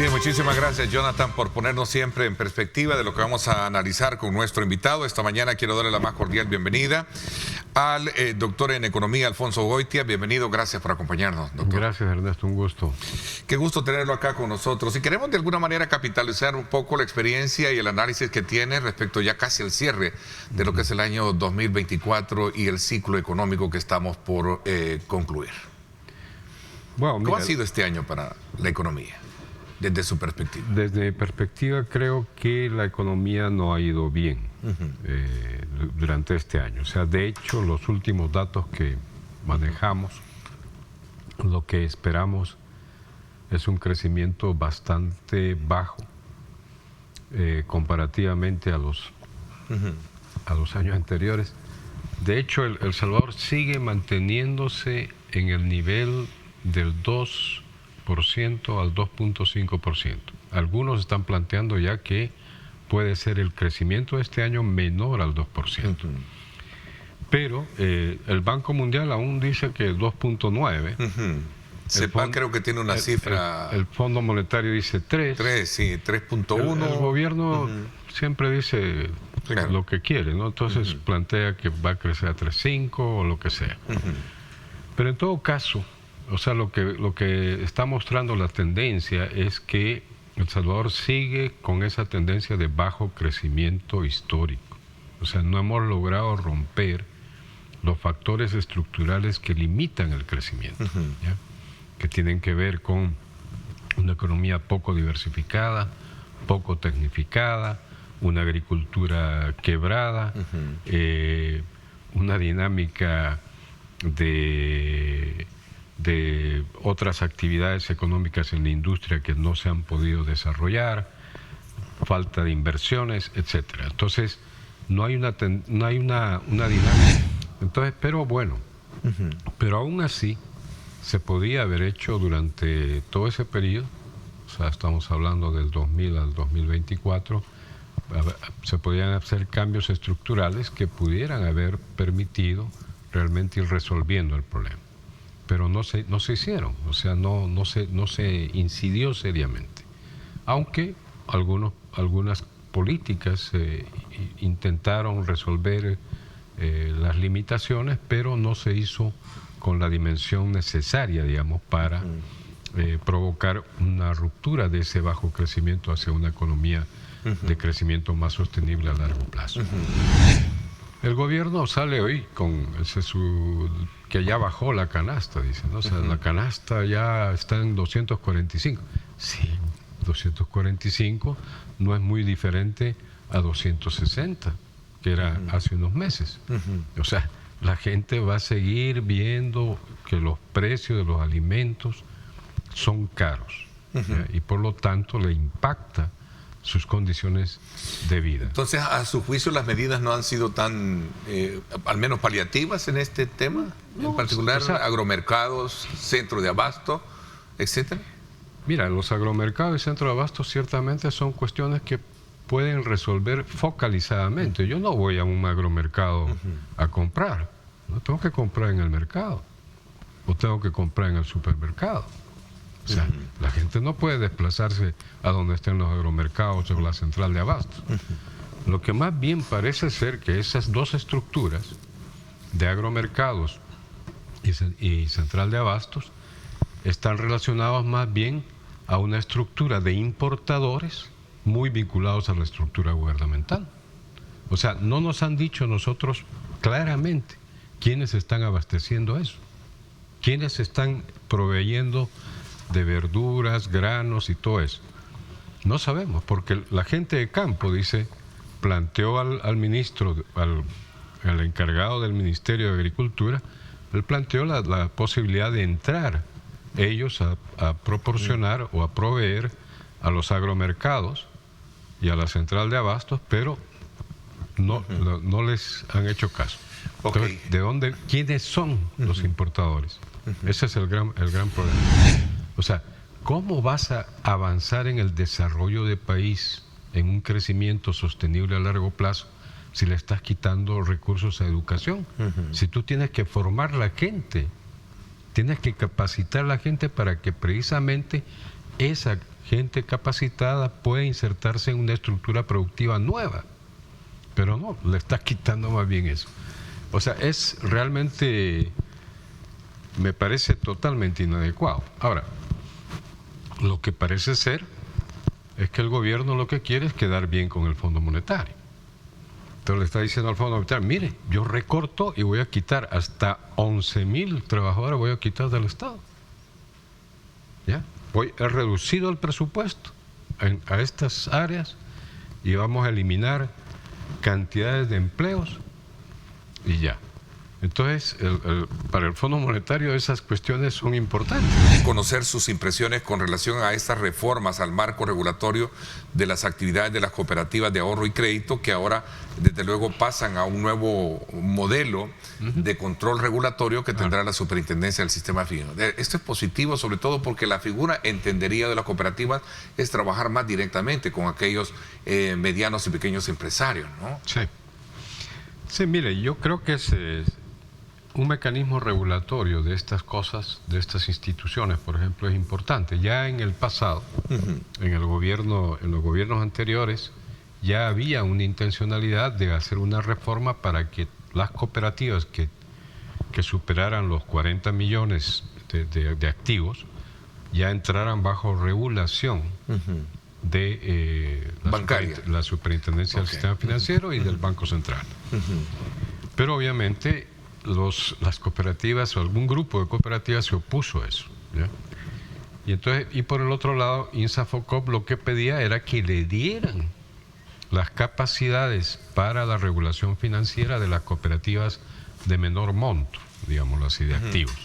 Bien, muchísimas gracias, Jonathan, por ponernos siempre en perspectiva de lo que vamos a analizar con nuestro invitado. Esta mañana quiero darle la más cordial bienvenida al doctor en Economía, Alfonso Goitia. Bienvenido, gracias por acompañarnos, doctor. Gracias, Ernesto, un gusto. Qué gusto tenerlo acá con nosotros. Y queremos de alguna manera capitalizar un poco la experiencia y el análisis que tiene respecto ya casi al cierre de lo que es el año 2024 y el ciclo económico que estamos por concluir. Bueno, ¿Cómo ha sido este año para la economía, desde su perspectiva? Desde mi perspectiva, creo que la economía no ha ido bien durante este año. O sea, de hecho, los últimos datos que manejamos, lo que esperamos es un crecimiento bastante bajo comparativamente a los años anteriores. De hecho, El Salvador sigue manteniéndose en el nivel del 2% al 2.5%. Algunos están planteando ya que puede ser el crecimiento de este año menor al 2%. Pero el Banco Mundial aún dice que 2.9%. CEPAL creo que tiene una cifra... El Fondo Monetario dice 3. 3, sí, 3.1. El gobierno siempre dice lo que quiere, ¿no? Entonces plantea que va a crecer a 3.5 o lo que sea. Pero en todo caso, o sea, lo que está mostrando la tendencia es que El Salvador sigue con esa tendencia de bajo crecimiento histórico. O sea, no hemos logrado romper los factores estructurales que limitan el crecimiento, ¿ya? Que tienen que ver con una economía poco diversificada, poco tecnificada, una agricultura quebrada, una dinámica de otras actividades económicas en la industria que no se han podido desarrollar, falta de inversiones, etcétera. Entonces, no hay una dinámica. Entonces, pero bueno, pero aún así se podía haber hecho durante todo ese periodo, o sea, estamos hablando del 2000 al 2024, se podían hacer cambios estructurales que pudieran haber permitido realmente ir resolviendo el problema. Pero no se hicieron, o sea, no se incidió seriamente. Aunque algunas políticas intentaron resolver las limitaciones, pero no se hizo con la dimensión necesaria, digamos, para provocar una ruptura de ese bajo crecimiento hacia una economía de crecimiento más sostenible a largo plazo. El gobierno sale hoy con que ya bajó la canasta, dicen, ¿no? O sea, la canasta ya está en 245. Sí, 245 no es muy diferente a 260, que era hace unos meses. O sea, la gente va a seguir viendo que los precios de los alimentos son caros, y por lo tanto le impacta sus condiciones de vida. Entonces, a su juicio, las medidas no han sido tan, al menos paliativas en este tema, en particular, o sea, agromercados, centro de abasto, etcétera. Mira, los agromercados y centros de abasto ciertamente son cuestiones que pueden resolver focalizadamente. Yo no voy a un agromercado a comprar, no tengo que comprar en el mercado o tengo que comprar en el supermercado. O sea, la gente no puede desplazarse a donde estén los agromercados o la central de abastos. Lo que más bien parece ser que esas dos estructuras de agromercados y central de abastos están relacionados más bien a una estructura de importadores muy vinculados a la estructura gubernamental. O sea, no nos han dicho nosotros claramente quiénes están abasteciendo eso, quiénes están proveyendo de verduras, granos y todo eso. No sabemos, porque la gente de campo, dice, planteó al ministro, al encargado del Ministerio de Agricultura, él planteó la posibilidad de entrar ellos a proporcionar o a proveer a los agromercados y a la central de abastos, pero no les han hecho caso. Entonces, ¿de dónde? ¿Quiénes son los importadores? Ese es el gran problema. O sea, ¿cómo vas a avanzar en el desarrollo del país, en un crecimiento sostenible a largo plazo, si le estás quitando recursos a educación? Si tú tienes que formar la gente, tienes que capacitar a la gente para que precisamente esa gente capacitada puede insertarse en una estructura productiva nueva. Pero no, le está quitando más bien eso. O sea, es realmente, me parece totalmente inadecuado. Ahora, lo que parece ser es que el gobierno lo que quiere es quedar bien con el Fondo Monetario. Entonces le está diciendo al Fondo Monetario, mire, yo recorto y voy a quitar hasta 11,000 trabajadores, voy a quitar del Estado. ¿Ya? He reducido el presupuesto a estas áreas y vamos a eliminar cantidades de empleos y ya. Entonces, para el Fondo Monetario esas cuestiones son importantes. Conocer sus impresiones con relación a estas reformas al marco regulatorio de las actividades de las cooperativas de ahorro y crédito, que ahora, desde luego, pasan a un nuevo modelo de control regulatorio que tendrá la Superintendencia del Sistema Financiero. Esto es positivo, sobre todo porque la figura, entendería, de las cooperativas es trabajar más directamente con aquellos medianos y pequeños empresarios, ¿no? Sí. Sí, mire, yo creo que un mecanismo regulatorio de estas cosas, de estas instituciones, por ejemplo, es importante. Ya en el pasado, en los gobiernos anteriores, ya había una intencionalidad de hacer una reforma para que las cooperativas que superaran los 40 millones de activos ya entraran bajo regulación de la Superintendencia del Sistema Financiero y del Banco Central. Pero obviamente las cooperativas o algún grupo de cooperativas se opuso a eso, ¿ya? Y por el otro lado, INSAFOCOP lo que pedía era que le dieran las capacidades para la regulación financiera de las cooperativas de menor monto, digámoslo así, de activos.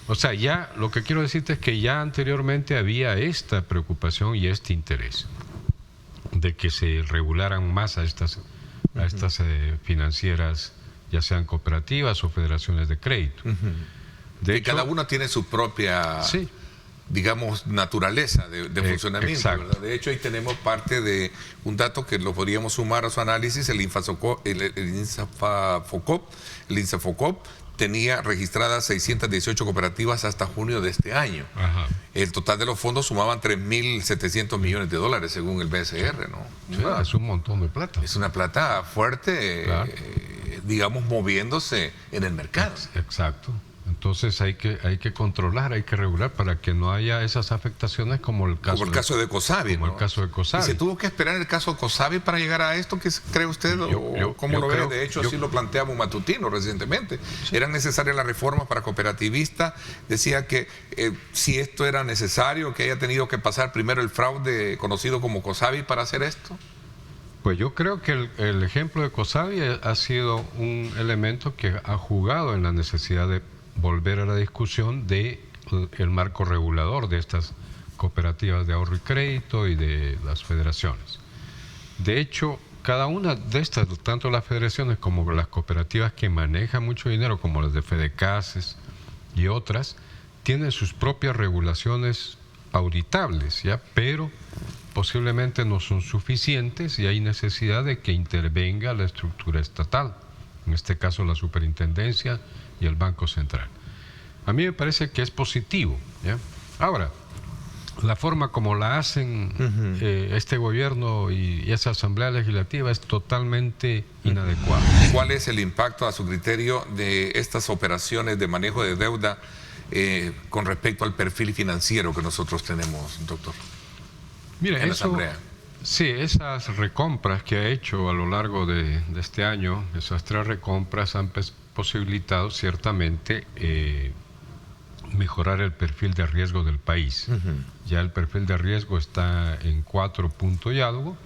O sea, ya lo que quiero decirte es que ya anteriormente había esta preocupación y este interés de que se regularan más a estas financieras, ya sean cooperativas o federaciones de crédito. De hecho, cada una tiene su propia, digamos, naturaleza de funcionamiento, ¿verdad? De hecho, ahí tenemos parte de un dato que lo podríamos sumar a su análisis. El INSAFOCOP tenía registradas 618 cooperativas hasta junio de este año. El total de los fondos sumaban 3.700 millones de dólares según el BCR, ¿no? Sí, es un montón de plata. Es una plata fuerte, digamos, moviéndose en el mercado. Exacto. Entonces hay que controlar, hay que regular para que no haya esas afectaciones como el caso de COSABI. Como el caso de COSABI. ¿Y se tuvo que esperar el caso de COSABI para llegar a esto? ¿Qué cree usted? ¿Cómo lo ve? De hecho, así lo planteaba un matutino recientemente. ¿Eran necesarias las reformas para cooperativista? Decía que si esto era necesario, que haya tenido que pasar primero el fraude conocido como COSABI para hacer esto. Pues yo creo que el ejemplo de COSABI ha sido un elemento que ha jugado en la necesidad de volver a la discusión de el marco regulador de estas cooperativas de ahorro y crédito y de las federaciones. De hecho, cada una de estas, tanto las federaciones como las cooperativas que manejan mucho dinero, como las de Fedecases y otras, tienen sus propias regulaciones auditables, ¿ya? Pero posiblemente no son suficientes y hay necesidad de que intervenga la estructura estatal, en este caso la Superintendencia y el Banco Central. A mí me parece que es positivo, ¿ya? Ahora, la forma como la hacen este gobierno y esa Asamblea Legislativa es totalmente inadecuada. ¿Cuál es el impacto, a su criterio, de estas operaciones de manejo de deuda con respecto al perfil financiero que nosotros tenemos, doctor? Mire, sí, esas recompras que ha hecho a lo largo de este año, esas 3 recompras han posibilitado ciertamente mejorar el perfil de riesgo del país. Ya el perfil de riesgo está en 4 puntos y algo,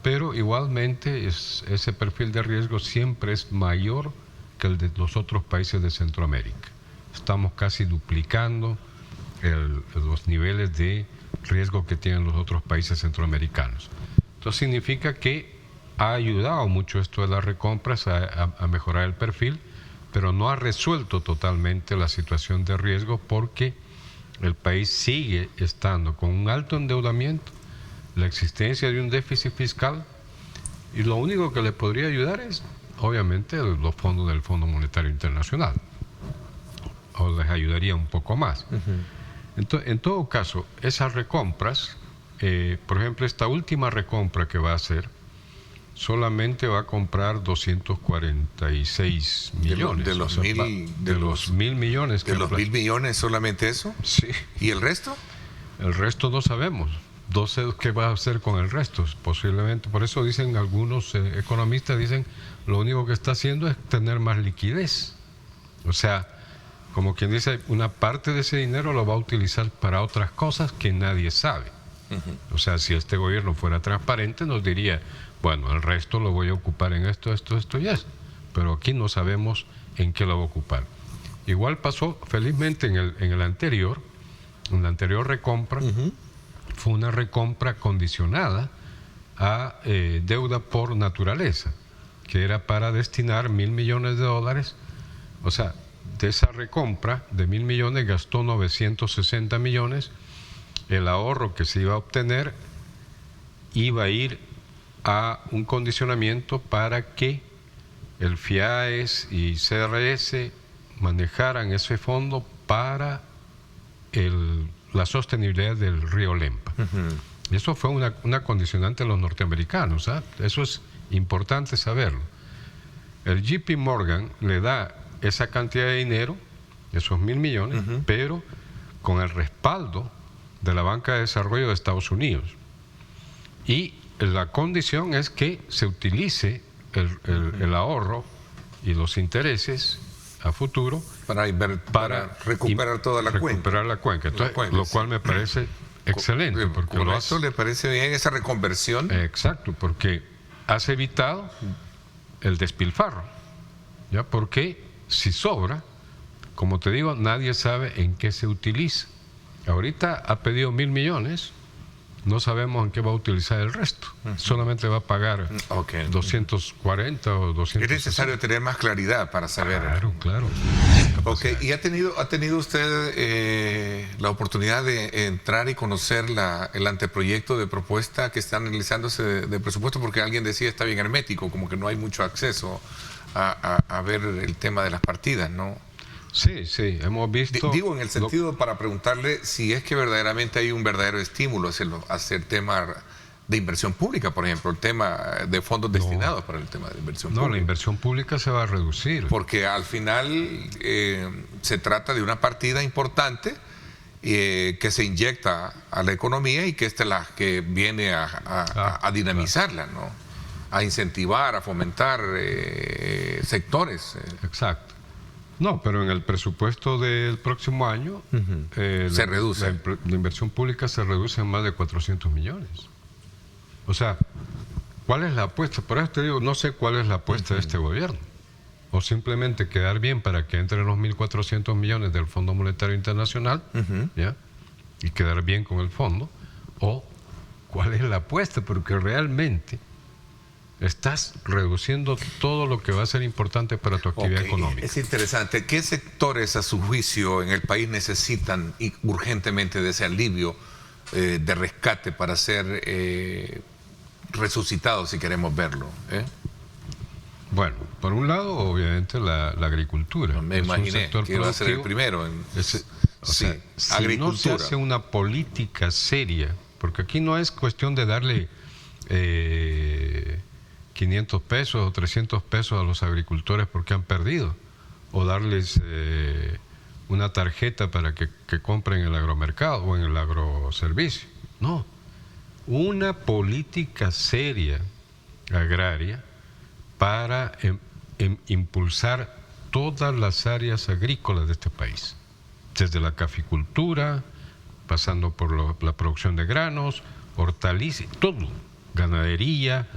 pero igualmente ese perfil de riesgo siempre es mayor que el de los otros países de Centroamérica. Estamos casi duplicando los niveles de riesgo que tienen los otros países centroamericanos. Entonces significa que ha ayudado mucho esto de las recompras a mejorar el perfil, pero no ha resuelto totalmente la situación de riesgo porque el país sigue estando con un alto endeudamiento, la existencia de un déficit fiscal, y lo único que le podría ayudar es, obviamente, los fondos del Fondo Monetario Internacional, o les ayudaría un poco más. Entonces, en todo caso, esas recompras por ejemplo, esta última recompra que va a hacer, solamente va a comprar 246 millones. De los 1.000 millones. ¿De los 1.000 millones solamente eso? Sí. ¿Y el resto? El resto no sabemos. No sé qué va a hacer con el resto, posiblemente. Por eso dicen algunos economistas, dicen, lo único que está haciendo es tener más liquidez. O sea, como quien dice, una parte de ese dinero lo va a utilizar para otras cosas que nadie sabe. O sea, si este gobierno fuera transparente, nos diría, bueno, el resto lo voy a ocupar en esto, esto, esto y esto. Pero aquí no sabemos en qué lo va a ocupar. Igual pasó, felizmente, en la anterior recompra, fue una recompra condicionada a deuda por naturaleza, que era para destinar $1.000 millones. O sea, de esa recompra de 1.000 millones gastó 960 millones. El ahorro que se iba a obtener iba a ir a un condicionamiento para que el FIAES y CRS manejaran ese fondo para la sostenibilidad del río Lempa. Y eso fue una condicionante de los norteamericanos, ¿sabes? Eso es importante saberlo. El JP Morgan le da esa cantidad de dinero, esos 1.000 millones, pero con el respaldo de la Banca de Desarrollo de Estados Unidos. Y la condición es que se utilice el ahorro y los intereses a futuro para recuperar toda la cuenca. Recuperar la cuenca. Entonces, lo cual me parece excelente. Porque ¿Con eso le parece bien esa reconversión? Exacto, porque has evitado el despilfarro. ¿Ya? Porque si sobra, como te digo, nadie sabe en qué se utiliza. Ahorita ha pedido 1.000 millones, no sabemos en qué va a utilizar el resto. Solamente va a pagar 240 o 200. Es necesario tener más claridad para saber. Claro. ¿Y ha tenido usted la oportunidad de entrar y conocer el anteproyecto de propuesta que está analizándose de presupuesto? Porque alguien decía está bien hermético, como que no hay mucho acceso a ver el tema de las partidas, ¿no? Sí, hemos visto... Digo, en el sentido para preguntarle si es que verdaderamente hay un verdadero estímulo hacia el tema de inversión pública, por ejemplo, el tema de fondos destinados para el tema de inversión pública. No, la inversión pública se va a reducir. Porque al final se trata de una partida importante que se inyecta a la economía y que esta es la que viene a dinamizarla, ¿no? A incentivar, a fomentar sectores. Exacto. No, pero en el presupuesto del próximo año se reduce. La inversión pública se reduce en más de 400 millones. O sea, ¿cuál es la apuesta? Por eso te digo, no sé cuál es la apuesta de este gobierno. O simplemente quedar bien para que entren los 1.400 millones del Fondo Monetario Internacional, ¿ya? Y quedar bien con el fondo. O cuál es la apuesta, porque realmente estás reduciendo todo lo que va a ser importante para tu actividad económica. Es interesante. ¿Qué sectores, a su juicio, en el país necesitan urgentemente de ese alivio de rescate para ser resucitados, si queremos verlo? Bueno, por un lado, obviamente, la agricultura. Me imaginé que iba a ser el primero. Si no se hace una política seria, porque aquí no es cuestión de darle 500 pesos o 300 pesos a los agricultores porque han perdido, o darles una tarjeta para que compren en el agromercado o en el agroservicio. No, una política seria agraria para impulsar todas las áreas agrícolas de este país, desde la caficultura, pasando por la producción de granos, hortalizas, todo, ganadería,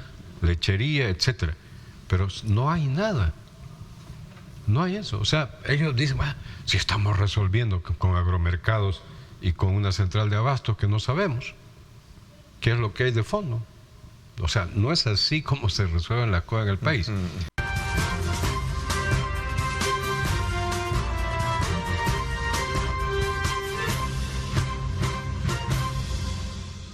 lechería, etcétera. Pero no hay nada. No hay eso. O sea, ellos dicen, si estamos resolviendo con agromercados y con una central de abastos que no sabemos qué es lo que hay de fondo. O sea, no es así como se resuelven las cosas en el país.